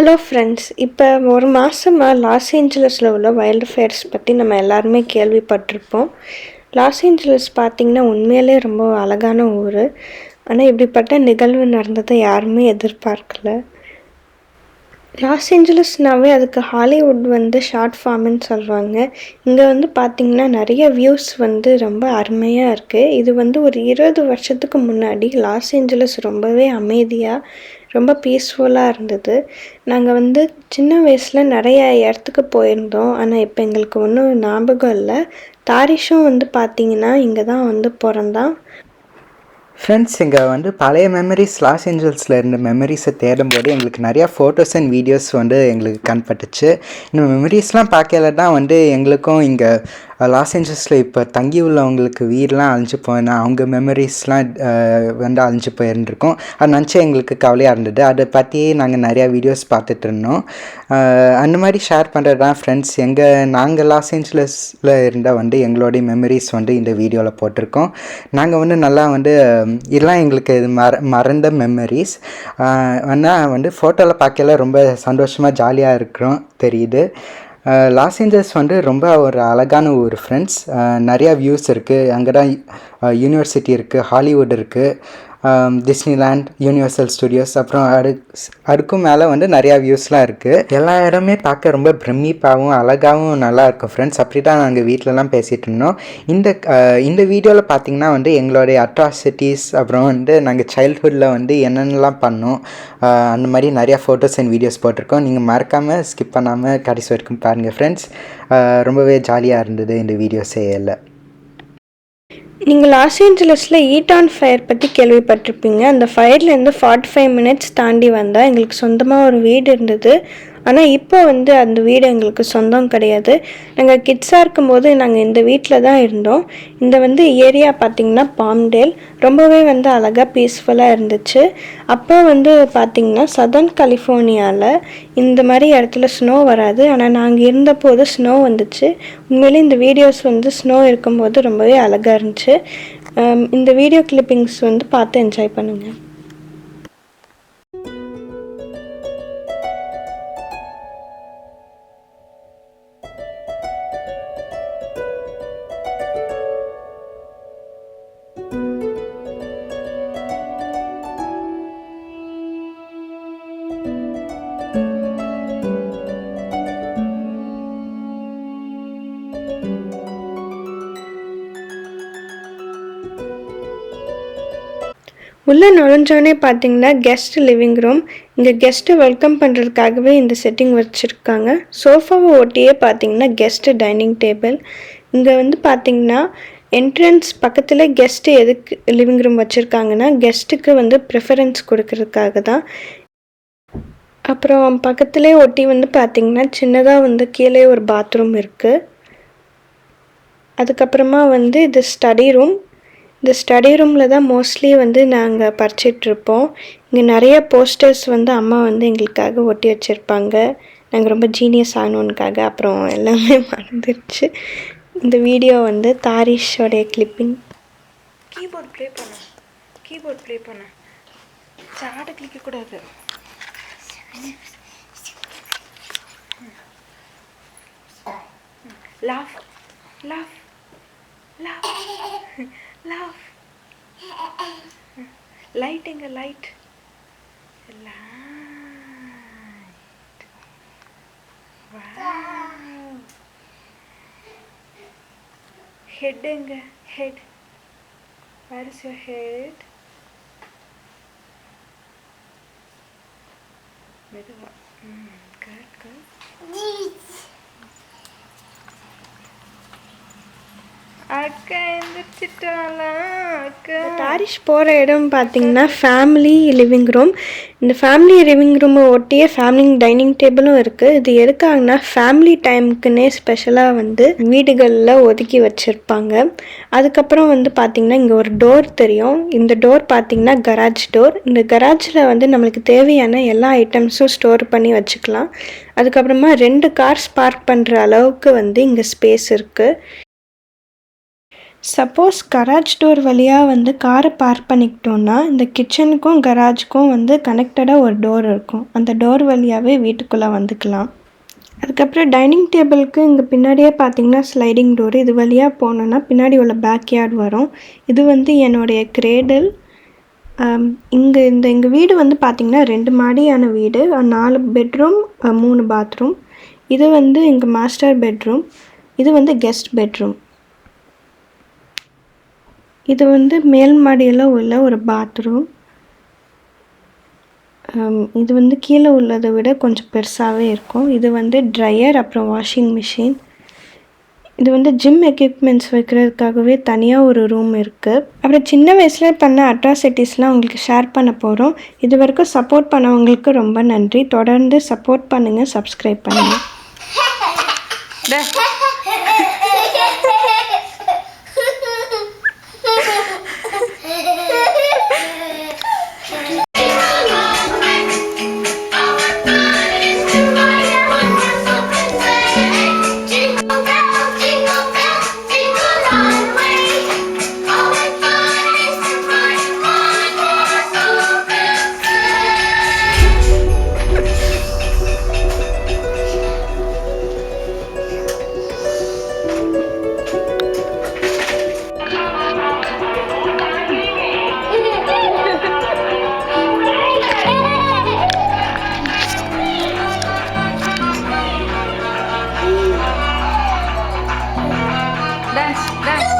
Hello friends, இப்போ ஒரு மாதமாக லாஸ் ஏஞ்சலஸில் உள்ள வைல்டு ஃபயர்ஸ் பற்றி நம்ம எல்லாருமே கேள்விப்பட்டிருப்போம். லாஸ் ஏஞ்சலஸ் பார்த்திங்கன்னா உண்மையிலே ரொம்ப அழகான ஊர். ஆனால் இப்படிப்பட்ட நிகழ்வு நடந்ததை யாருமே எதிர்பார்க்கல. லாஸ் ஏஞ்சலஸ்னாவே அதுக்கு ஹாலிவுட் ஷார்ட் ஃபார்ம்னு சொல்லுவாங்க. இங்கே பார்த்திங்கன்னா நிறைய வியூஸ் ரொம்ப அருமையாக இருக்குது. இது ஒரு 20 வருஷத்துக்கு முன்னாடி லாஸ் ஏஞ்சலஸ் ரொம்பவே அமைதியாக ரொம்ப பீஸ்ஃபுல்லாக இருந்தது. நாங்கள் சின்ன வயசில் நிறைய இடத்துக்கு போயிருந்தோம். ஆனால் இப்போ எங்களுக்கு ஒன்றும் ஞாபகம் இல்லை. தாரிஷும் பார்த்திங்கன்னா இங்கே தான் பிறந்தான். ஃப்ரெண்ட்ஸ், இங்கே பழைய மெமரிஸ் லாஸ் ஏஞ்சல்ஸில் இருந்த மெமரிஸை தேடும்போது எங்களுக்கு நிறையா ஃபோட்டோஸ் அண்ட் வீடியோஸ் எங்களுக்கு கண்பட்டுச்சு. இந்த மெமரிஸ்லாம் பார்க்கல தான் எங்களுக்கும் இங்கே லாஸ் ஏஞ்சல்ஸில் இப்போ தங்கி உள்ளவங்களுக்கு வீடெலாம் அழிஞ்சு போயினா அவங்க மெமரிஸ்லாம் அழிஞ்சு போயிருந்துருக்கோம். அது நினச்சி எங்களுக்கு கவலையாக இருந்தது. அதை பற்றி நாங்கள் நிறையா வீடியோஸ் பார்த்துட்டு இருந்தோம். அந்த மாதிரி ஷேர் பண்ணுறது தான் ஃப்ரெண்ட்ஸ். நாங்கள் லாஸ் ஏஞ்சலஸில் இருந்தால் எங்களோடைய மெமரிஸ் இந்த வீடியோவில் போட்டிருக்கோம். நாங்கள் நல்லா இதெல்லாம் எங்களுக்கு இது மறந்த மெமரிஸ். ஆனால் ஃபோட்டோவில் பார்க்கல ரொம்ப சந்தோஷமாக ஜாலியாக இருக்கிறோம் தெரியுது. லாஸ் ஏஞ்சல்ஸ் ரொம்ப ஒரு அழகான ஊர் ஃப்ரெண்ட்ஸ். நிறையா வியூஸ் இருக்குது. அங்கே தான் யூனிவர்சிட்டி இருக்குது, ஹாலிவுட் இருக்குது, டிஸ்னிலேண்ட், யூனிவர்சல் ஸ்டுடியோஸ், அப்புறம் அதுக்கும் மேலே நிறையா வியூஸ்லாம் இருக்குது. எல்லா இடமே பார்க்க ரொம்ப பிரமிப்பாகவும் அழகாகவும் நல்லாயிருக்கும் ஃப்ரெண்ட்ஸ். அப்படி தான் நாங்கள் வீட்டிலலாம் பேசிகிட்டு இருந்தோம். இந்த வீடியோவில் பார்த்திங்கன்னா எங்களுடைய அட்ராசிட்டிஸ், அப்புறம் நாங்கள் சைல்ட்ஹுட்டில் என்னென்னலாம் பண்ணோம், அந்த மாதிரி நிறையா ஃபோட்டோஸ் அண்ட் வீடியோஸ் போட்டிருக்கோம். நீங்கள் மறக்காமல் ஸ்கிப் பண்ணாமல் கடைசி வரைக்கும் பாருங்கள் ஃப்ரெண்ட்ஸ். ரொம்பவே ஜாலியாக இருந்தது இந்த வீடியோஸே இல்லை. நீங்கள் லாஸ் ஏஞ்சலஸில் ஈட்டான் ஃபயர் பற்றி கேள்விப்பட்டிருப்பீங்க. அந்த ஃபயர்லேருந்து 45 மினிட்ஸ் தாண்டி வந்தால் எங்களுக்கு சொந்தமாக ஒரு வீடு இருந்தது. ஆனால் இப்போ அந்த வீடு எங்களுக்கு சொந்தம் கிடையாது. நாங்கள் கிட்ஸாக இருக்கும்போது நாங்கள் இந்த வீட்டில் தான் இருந்தோம். இந்த ஏரியா பார்த்திங்கன்னா பாம்டேல் ரொம்பவே அழகாக பீஸ்ஃபுல்லாக இருந்துச்சு. அப்போ பார்த்திங்கன்னா சதர்ன் கலிஃபோர்னியாவில் இந்த மாதிரி இடத்துல ஸ்னோ வராது. ஆனால் நாங்கள் இருந்தபோது ஸ்னோ வந்துச்சு. உண்மையிலே இந்த வீடியோஸ் ஸ்னோ இருக்கும்போது ரொம்பவே அழகாக இருந்துச்சு. இந்த வீடியோ கிளிப்பிங்ஸ் பார்த்து என்ஜாய் பண்ணுங்கள். உள்ளே நுழைஞ்சோடனே பார்த்தீங்கன்னா கெஸ்ட் லிவிங் ரூம். இங்கே கெஸ்ட்டு வெல்கம் பண்ணுறதுக்காகவே இந்த செட்டிங் வச்சுருக்காங்க. சோஃபாவை ஒட்டியே பார்த்தீங்கன்னா கெஸ்ட்டு டைனிங் டேபிள். இங்கே பார்த்தீங்கன்னா என்ட்ரன்ஸ் பக்கத்தில் கெஸ்ட்டு எதுக்கு லிவிங் ரூம் வச்சுருக்காங்கன்னா கெஸ்ட்டுக்கு ப்ரிஃபரன்ஸ் கொடுக்கறதுக்காக தான். அப்புறம் பக்கத்துலேயே ஒட்டி பார்த்தீங்கன்னா சின்னதாக கீழே ஒரு பாத்ரூம் இருக்குது. அதுக்கப்புறமா இது ஸ்டடி ரூம். இந்த ஸ்டடி ரூமில் தான் மோஸ்ட்லி நாங்கள் படிச்சிட்ருப்போம். இங்கே நிறைய போஸ்டர்ஸ் அம்மா எங்களுக்காக ஒட்டி வச்சுருப்பாங்க. நாங்கள் ரொம்ப ஜீனியஸ் ஆகணுன்னுக்காக. அப்புறம் எல்லாமே மறந்துடுச்சு. இந்த வீடியோ தாரிஷோடைய கிளிப்பிங். கீபோர்ட் ப்ளே பண்ண சாட்டை கிளிக்கக்கூடாது. Laugh laugh laugh love light எங்க light wow head எங்க head where is your head மெதுவா good அக்கா எந்திரிச்சிட்டாளா? அக்கா தாரிஷ் போகிற இடம் பார்த்தீங்கன்னா ஃபேமிலி லிவிங் ரூம். இந்த ஃபேமிலி லிவிங் ரூமை ஒட்டியே ஃபேமிலி டைனிங் டேபிளும் இருக்குது. இது எதுக்காகனா ஃபேமிலி டைமுக்குன்னே ஸ்பெஷலாக வீடுகளில் ஒதுக்கி வச்சுருப்பாங்க. அதுக்கப்புறம் பார்த்திங்கன்னா இங்கே ஒரு டோர் தெரியும். இந்த டோர் பார்த்திங்கன்னா கராஜ் டோர். இந்த கராஜில் நம்மளுக்கு தேவையான எல்லா ஐட்டம்ஸும் ஸ்டோர் பண்ணி வச்சுக்கலாம். அதுக்கப்புறமா 2 கார்ஸ் பார்க் பண்ணுற அளவுக்கு இங்கே ஸ்பேஸ் இருக்குது. சப்போஸ் கராஜ் டோர் வழியாக வந்து காரை பார்க் பண்ணிக்கிட்டோன்னா இந்த கிச்சனுக்கும் கராஜுக்கும் வந்து கனெக்டடாக ஒரு டோர் இருக்கும். அந்த டோர் வழியாகவே வீட்டுக்குள்ளே வந்துக்கலாம். அதுக்கப்புறம் டைனிங் டேபிளுக்கு இங்கே பின்னாடியே பார்த்தீங்கன்னா ஸ்லைடிங் டோர். இது வழியாக போனோன்னா பின்னாடி உள்ள பேக்யார்ட் வரும். இது வந்து என்னுடைய கிரேடல். எங்கள் வீடு வந்து பார்த்திங்கன்னா 2 மாடியான வீடு. 4 பெட்ரூம் 3 பாத்ரூம். இது வந்து எங்கள் மாஸ்டர் பெட்ரூம். இது வந்து கெஸ்ட் பெட்ரூம். இது வந்து மேல் மாடியில் உள்ள ஒரு பாத்ரூம். இது வந்து கீழே உள்ளதை விட கொஞ்சம் பெருசாகவே இருக்கும். இது வந்து ட்ரையர், அப்புறம் வாஷிங் மிஷின். இது வந்து ஜிம் எக்யூப்மெண்ட்ஸ் வைக்கிறதுக்காகவே தனியாக ஒரு ரூம் இருக்குது. அப்புறம் சின்ன வயசில் பண்ண அட்ராசிட்டிஸ்லாம் உங்களுக்கு ஷேர் பண்ண போகிறோம். இது வரைக்கும் சப்போர்ட் பண்ணவங்களுக்கு ரொம்ப நன்றி. தொடர்ந்து சப்போர்ட் பண்ணுங்கள், சப்ஸ்கிரைப் பண்ணுங்கள். Dance dance